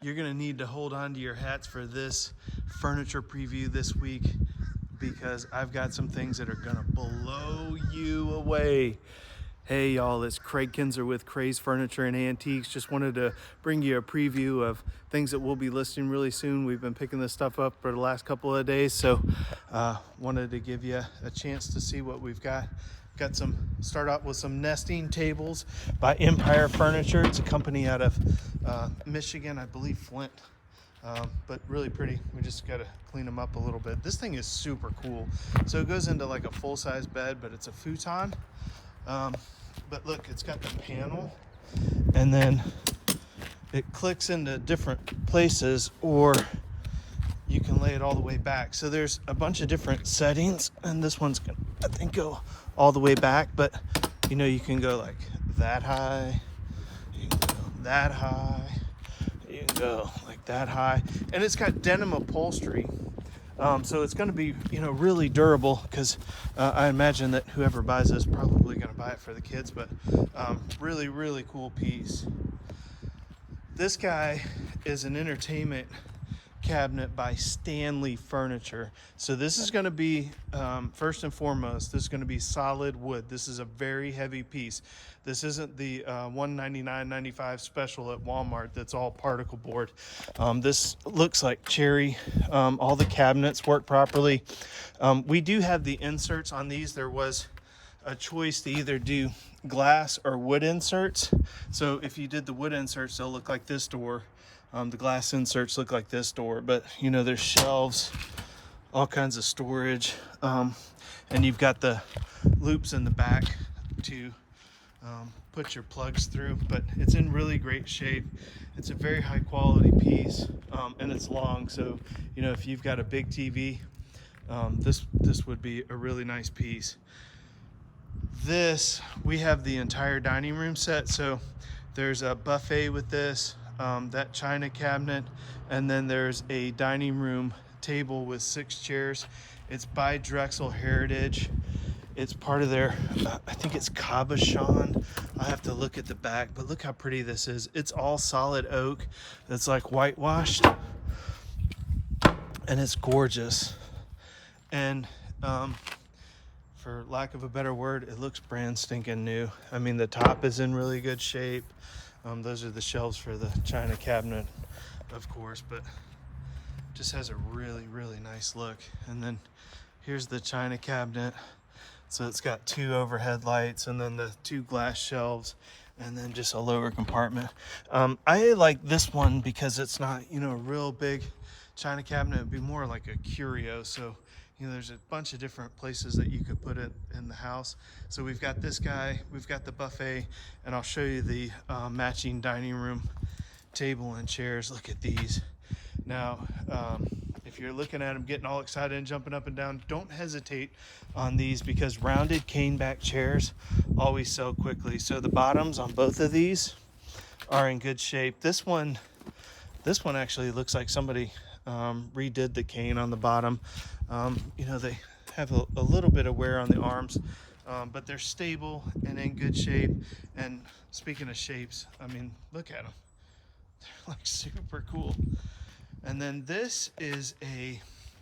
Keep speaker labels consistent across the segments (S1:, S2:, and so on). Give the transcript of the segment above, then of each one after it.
S1: you're gonna need to hold on to your hats for this furniture preview this week, because I've got some things that are gonna blow you away. Hey y'all, it's Craig Kinzer with Craze Furniture and Antiques. Just wanted to bring you a preview of things that we'll be listing really soon. We've been picking this stuff up for the last couple of days, so wanted to give you a chance to see what we've got. Start out with some nesting tables by Empire Furniture. It's a company out of Michigan, I believe Flint. But really pretty. We just got to clean them up a little bit. This thing is super cool. So it goes into like a full-size bed, but it's a futon. But look, it's got the panel, and then it clicks into different places, or you can lay it all the way back. So there's a bunch of different settings, and this one's gonna, I think, go all the way back, but you know, you can go like that high, you can go that high, you can go like that high, and it's got denim upholstery. So it's going to be, you know, really durable, because I imagine that whoever buys this is probably going to buy it for the kids, but really, really cool piece. This guy is an entertainment cabinet by Stanley Furniture. So this is going to be, first and foremost, this is going to be solid wood. This is a very heavy piece. This isn't the $199.95 special at Walmart that's all particle board. This looks like cherry. All the cabinets work properly. We do have the inserts on these. There was a choice to either do glass or wood inserts. So if you did the wood inserts, they'll look like this door. The glass inserts look like this door, but you know, there's shelves, all kinds of storage, and you've got the loops in the back to put your plugs through. But it's in really great shape. It's a very high quality piece, and it's long, so you know, if you've got a big TV, this would be a really nice piece. We have the entire dining room set, so there's a buffet with this, that china cabinet, and then there's a dining room table with 6 chairs. It's by Drexel Heritage. It's part of their, I think it's cabochon. I'll have to look at the back, but look how pretty this is. It's all solid oak that's like whitewashed, and it's gorgeous. And for lack of a better word, it looks brand stinking new. I mean, the top is in really good shape. Those are the shelves for the china cabinet, of course, but just has a really, really nice look. And then here's the china cabinet. So it's got 2 overhead lights, and then the 2 glass shelves, and then just a lower compartment. I like this one because it's not, you know, a real big china cabinet. It'd be more like a curio. So, you know, there's a bunch of different places that you could put it in the house. So we've got this guy, we've got the buffet, and I'll show you the matching dining room table and chairs. Look at these. Now, if you're looking at them getting all excited and jumping up and down, don't hesitate on these, because rounded cane back chairs always sell quickly. So the bottoms on both of these are in good shape. This one actually looks like somebody redid the cane on the bottom. You know, they have a little bit of wear on the arms, but they're stable and in good shape. And speaking of shapes, I mean, look at them. They're like super cool. And then this is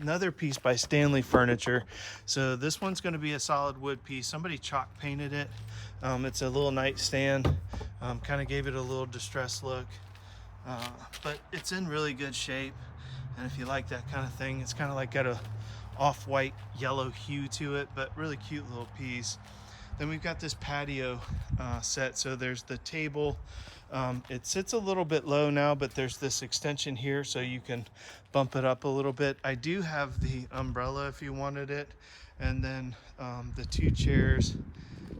S1: another piece by Stanley Furniture. So this one's going to be a solid wood piece. Somebody chalk painted it. It's a little nightstand. Kind of gave it a little distressed look, but it's in really good shape. And if you like that kind of thing, it's kind of like got a off-white yellow hue to it, but really cute little piece. Then we've got this patio set. So there's the table. It sits a little bit low now, but there's this extension here, so you can bump it up a little bit. I do have the umbrella if you wanted it, and then the 2 chairs,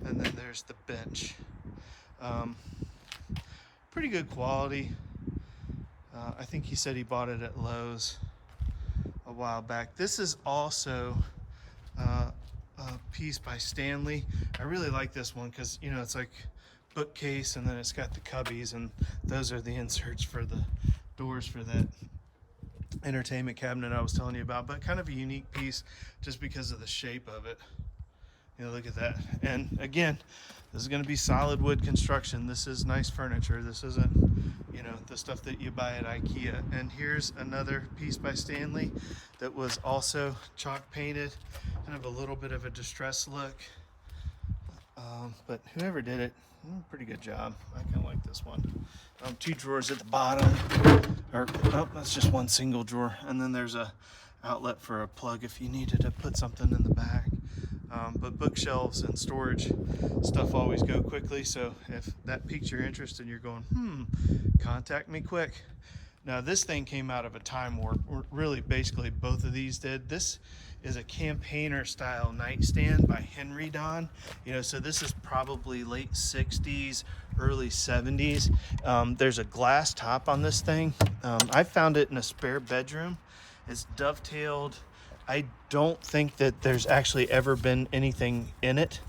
S1: and then there's the bench. Pretty good quality. I think he said he bought it at Lowe's a while back. This is also a piece by Stanley. I really like this one because, you know, it's like bookcase, and then it's got the cubbies, and those are the inserts for the doors for that entertainment cabinet I was telling you about. But kind of a unique piece just because of the shape of it. Look at that. And again, this is going to be solid wood construction. This is nice furniture. This isn't, the stuff that you buy at IKEA. And here's another piece by Stanley that was also chalk painted, kind of a little bit of a distressed look. But whoever did it, pretty good job. I kind of like this one. 2 drawers at the bottom, that's just one single drawer. And then there's a outlet for a plug if you needed to put something in the back. But bookshelves and storage stuff always go quickly. So if that piques your interest and you're going, contact me quick. Now this thing came out of a time warp. Really, basically both of these did. This is a campaigner style nightstand by Henry Don. So this is probably late 60s, early 70s. There's a glass top on this thing. I found it in a spare bedroom. It's dovetailed. I don't think that there's actually ever been anything in it.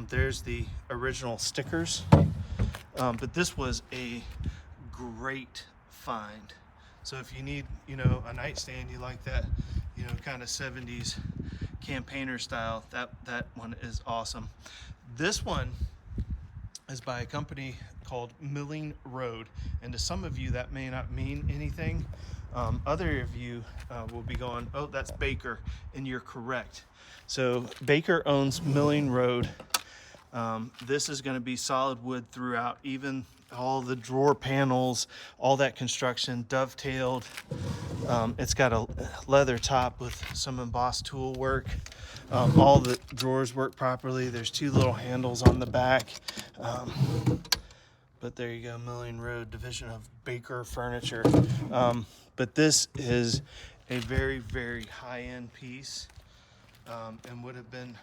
S1: There's the original stickers. But this was a great find. So if you need, a nightstand, you like that, kind of 70s campaigner style, that one is awesome. This one is by a company called Milling Road. And to some of you, that may not mean anything. Other of you will be going, oh, that's Baker, and you're correct. So Baker owns Milling Road. This is going to be solid wood throughout, even all the drawer panels, all that construction, dovetailed. It's got a leather top with some embossed tool work. All the drawers work properly. There's 2 little handles on the back. But there you go, Milling Road, division of Baker Furniture. But this is a very, very high-end piece, and would have been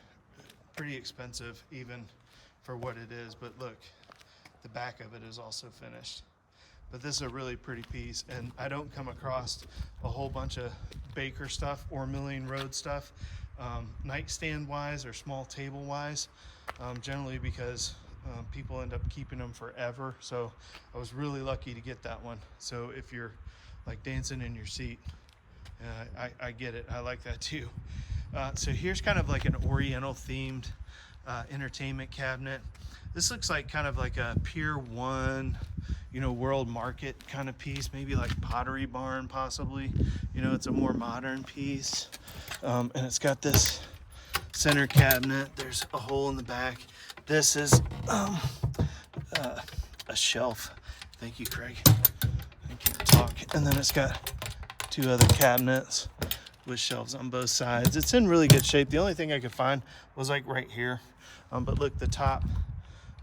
S1: pretty expensive even for what it is. But look, the back of it is also finished. But this is a really pretty piece, and I don't come across a whole bunch of Baker stuff or Milling Road stuff, nightstand-wise or small table-wise, generally because people end up keeping them forever. So I was really lucky to get that one. So if you're like dancing in your seat, I get it. I like that too. So here's kind of like an Oriental themed entertainment cabinet. This looks like kind of like a Pier 1, World Market kind of piece, maybe like Pottery Barn possibly. It's a more modern piece. And it's got this center cabinet. There's a hole in the back. This is a shelf. Thank you, Craig. I can't talk. And then it's got 2 other cabinets with shelves on both sides. It's in really good shape. The only thing I could find was like right here. But look, the top,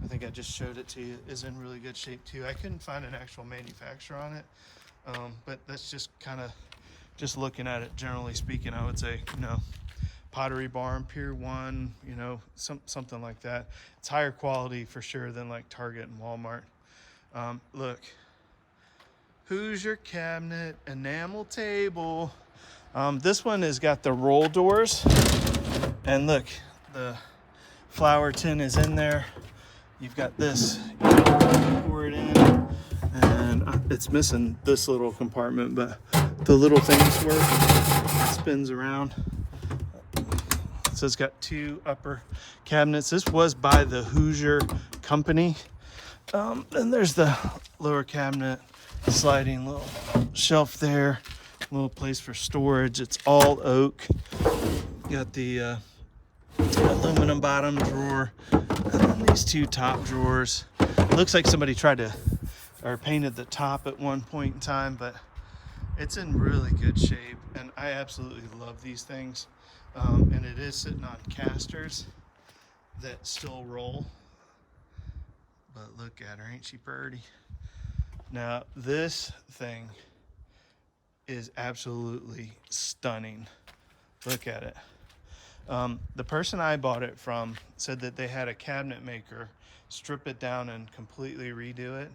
S1: I think I just showed it to you, is in really good shape too. I couldn't find an actual manufacturer on it. But that's just kind of, just looking at it, generally speaking, I would say, Pottery Barn, Pier 1, something like that. It's higher quality for sure than like Target and Walmart. Look, Hoosier cabinet, enamel table. This one has got the roll doors, and look, the flower tin is in there. You've got this, pour it in, and it's missing this little compartment, but the little things work. It spins around. So it's got 2 upper cabinets. This was by the Hoosier company. And there's the lower cabinet, sliding little shelf there, little place for storage. It's all oak. Got the aluminum bottom drawer, and then these 2 top drawers. Looks like somebody tried to, or painted the top at one point in time, but it's in really good shape, and I absolutely love these things. And it is sitting on casters that still roll. But look at her, ain't she pretty? Now, this thing is absolutely stunning. Look at it. The person I bought it from said that they had a cabinet maker strip it down and completely redo it.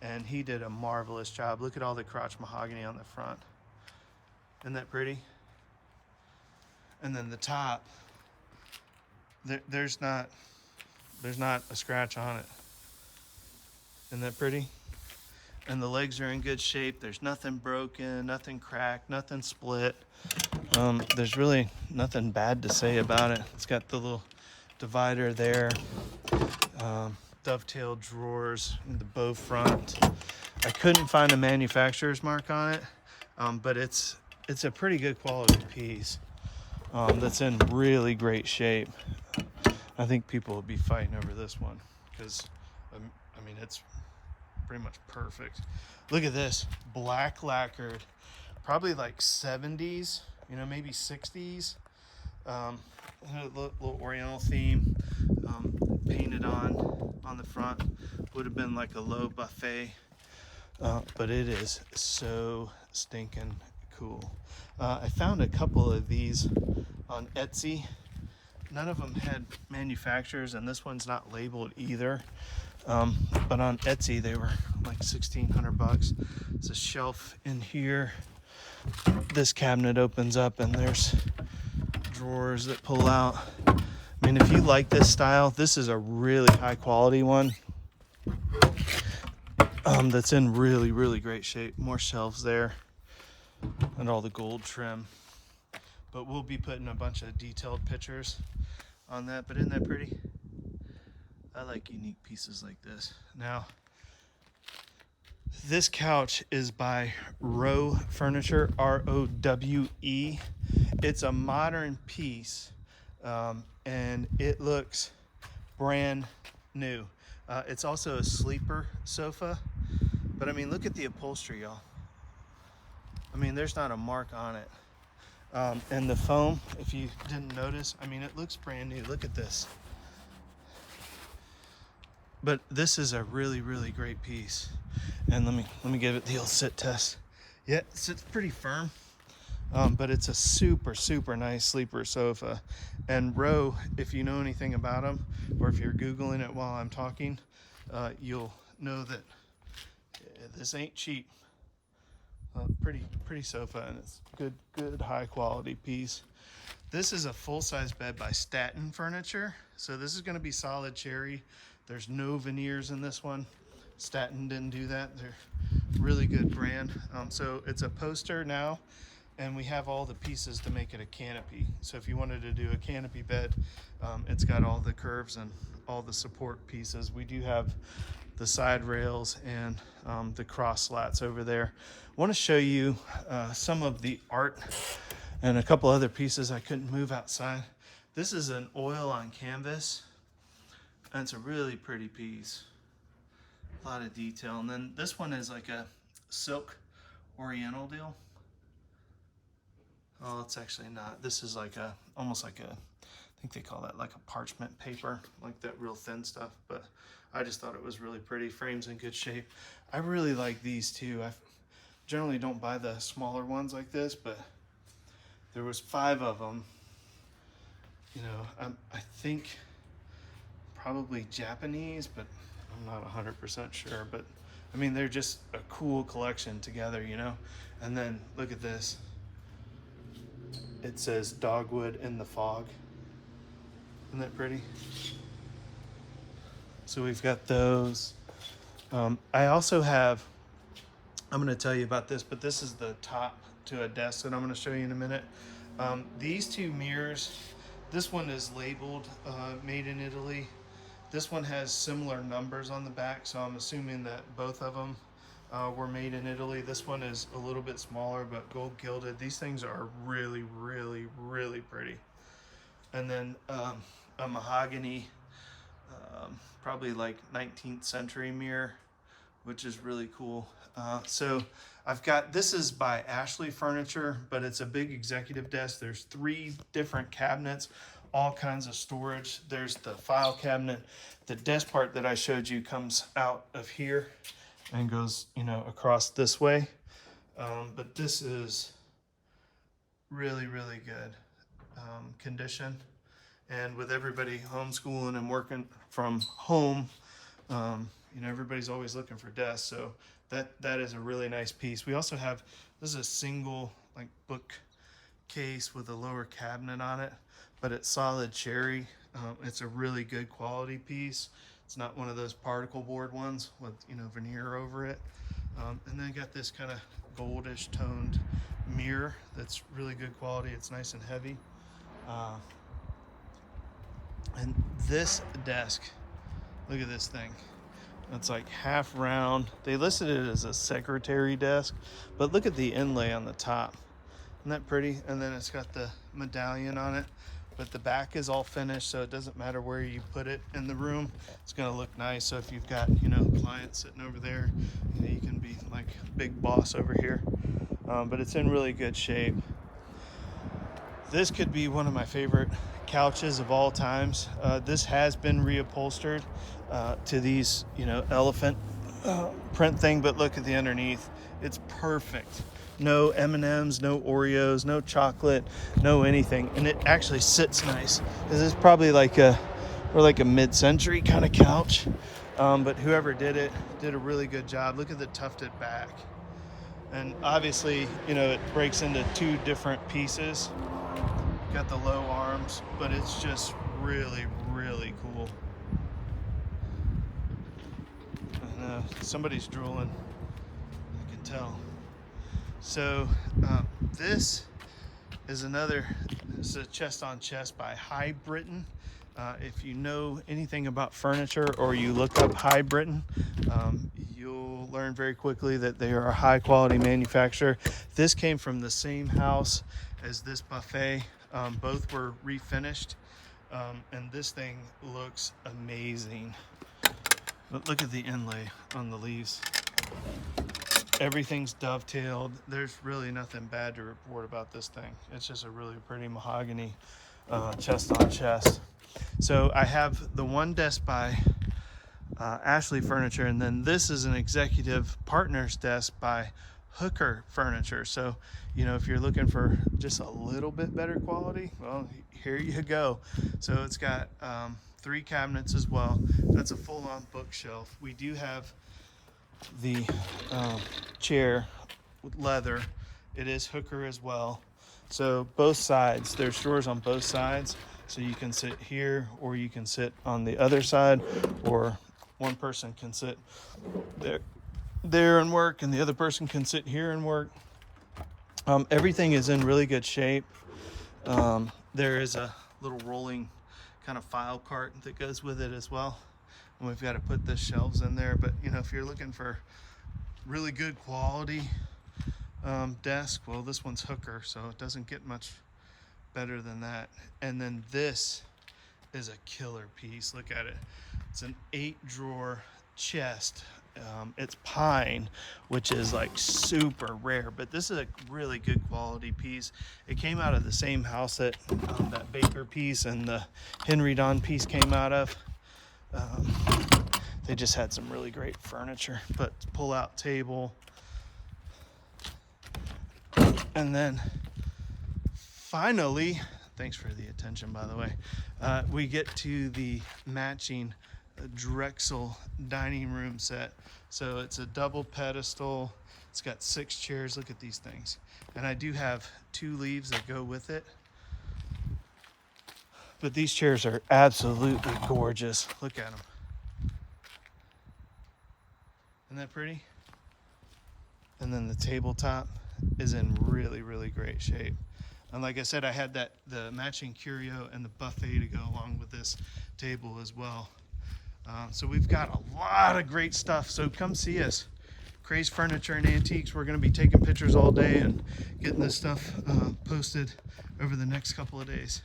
S1: And he did a marvelous job. Look at all the crotch mahogany on the front. Isn't that pretty? And then the top, there's not a scratch on it. Isn't that pretty? And the legs are in good shape. There's nothing broken, nothing cracked, nothing split. There's really nothing bad to say about it. It's got the little divider there, dovetail drawers in the bow front. I couldn't find a manufacturer's mark on it, but it's a pretty good quality piece that's in really great shape. I think people will be fighting over this one because, I mean, it's pretty much perfect. Look at this, black lacquered, probably like 70s, you know, maybe 60s. Little oriental theme, painted on the front. Would have been like a low buffet, but it is so stinking cool. I found a couple of these on Etsy. None of them had manufacturers, and this one's not labeled either. But on Etsy they were like $1,600. It's a shelf in here. This cabinet opens up and there's drawers that pull out. I mean, if you like this style, this is a really high quality one, that's in really great shape. More shelves there and all the gold trim, but we'll be putting a bunch of detailed pictures on that. But isn't that pretty? I like unique pieces like this. Now, this couch is by Rowe Furniture, R-O-W-E. It's a modern piece, and it looks brand new. It's also a sleeper sofa, but I mean, look at the upholstery, y'all. I mean, there's not a mark on it. And the foam, if you didn't notice, I mean, it looks brand new. Look at this. But this is a really great piece. And let me give it the old sit test. Yeah, it sits pretty firm. But it's a super nice sleeper sofa. And Rowe, if you know anything about them, or if you're Googling it while I'm talking, you'll know that this ain't cheap. Pretty sofa, and it's good high quality piece. This is a full-size bed by Stanley Furniture. So this is going to be solid cherry. There's no veneers in this one. Stanley didn't do that. They're really good brand. So it's a poster now, and we have all the pieces to make it a canopy. So if you wanted to do a canopy bed, it's got all the curves and all the support pieces. We do have the side rails and the cross slats over there. I want to show you some of the art and a couple other pieces I couldn't move outside. This is an oil on canvas, and it's a really pretty piece. A lot of detail. And then this one is like a silk oriental deal. Oh, it's actually not. This is like almost like I think they call that like a parchment paper, like that real thin stuff. But I just thought it was really pretty. Frame's in good shape. I really like these too. I generally don't buy the smaller ones like this, but there was 5 of them. You know, I think probably Japanese, but I'm not 100% sure. But I mean, they're just a cool collection together, you know. And then look at this. It says dogwood in the fog. Isn't that pretty? So we've got those. I also have, I'm going to tell you about this, but this is the top to a desk that I'm going to show you in a minute. These 2 mirrors, this one is labeled made in Italy. This one has similar numbers on the back, so I'm assuming that both of them were made in Italy. This one is a little bit smaller, but gold gilded. These things are really pretty. And then a mahogany, probably like 19th century mirror, which is really cool. So I've got, this is by Ashley Furniture, but it's a big executive desk. There's 3 different cabinets, all kinds of storage. There's the file cabinet. The desk part that I showed you comes out of here and goes, you know, across this way. But this is really good condition. And with everybody homeschooling and working from home, you know, everybody's always looking for desks. So that is a really nice piece. We also have, this is a single like bookcase with a lower cabinet on it, but it's solid cherry. It's a really good quality piece. It's not one of those particle board ones with, you know, veneer over it. And then I got this kind of goldish toned mirror that's really good quality. It's nice and heavy. And this desk, look at this thing. It's like half round. They listed it as a secretary desk, but look at the inlay on the top. Isn't that pretty? And then it's got the medallion on it, but the back is all finished, so it doesn't matter where you put it in the room. It's gonna look nice. So if you've got, clients sitting over there, you can be like big boss over here. But it's in really good shape. This could be one of my favorite couches of all times. This has been reupholstered to these, elephant print thing, but look at the underneath. It's perfect. No M&Ms, no Oreos, no chocolate, no anything. And it actually sits nice. This is probably like a mid-century kind of couch. But whoever did it did a really good job. Look at the tufted back. And obviously, it breaks into two different pieces. Got the low arms, but it's just really, really cool. And somebody's drooling, I can tell. So this is a chest on chest by High Britain. If you know anything about furniture or you look up High Britain, you'll learn very quickly that they are a high quality manufacturer. This came from the same house as this buffet. Both were refinished, and this thing looks amazing. But look at the inlay on the leaves. Everything's dovetailed. There's really nothing bad to report about this thing. It's just a really pretty mahogany chest on chest. So I have the one desk by Ashley Furniture, and then this is an executive partners desk by Hooker Furniture. So, if you're looking for just a little bit better quality, well, here you go. So it's got 3 cabinets as well. That's a full-on bookshelf. We do have the chair with leather. It is Hooker as well. So both sides, there's drawers on both sides. So you can sit here, or you can sit on the other side, or one person can sit there and work, and the other person can sit here and work. Everything is in really good shape. There is a little rolling kind of file cart that goes with it as well, and we've got to put the shelves in there. But if you're looking for really good quality desk, well, this one's Hooker, so it doesn't get much better than that. And then this is a killer piece. Look at it. It's an 8-drawer chest. It's pine, which is like super rare, but this is a really good quality piece. It came out of the same house that that Baker piece and the Henry Don piece came out of. They just had some really great furniture, but pull-out table. And then finally, thanks for the attention, by the way, we get to the matching Drexel dining room set. So it's a double pedestal. It's got 6 chairs. Look at these things. And I do have 2 leaves that go with it. But these chairs are absolutely gorgeous. Look at them. Isn't that pretty? And then the tabletop is in really, really great shape. And like I said, I had the matching curio and the buffet to go along with this table as well. So we've got a lot of great stuff. So come see us. Craze Furniture and Antiques. We're going to be taking pictures all day and getting this stuff posted over the next couple of days.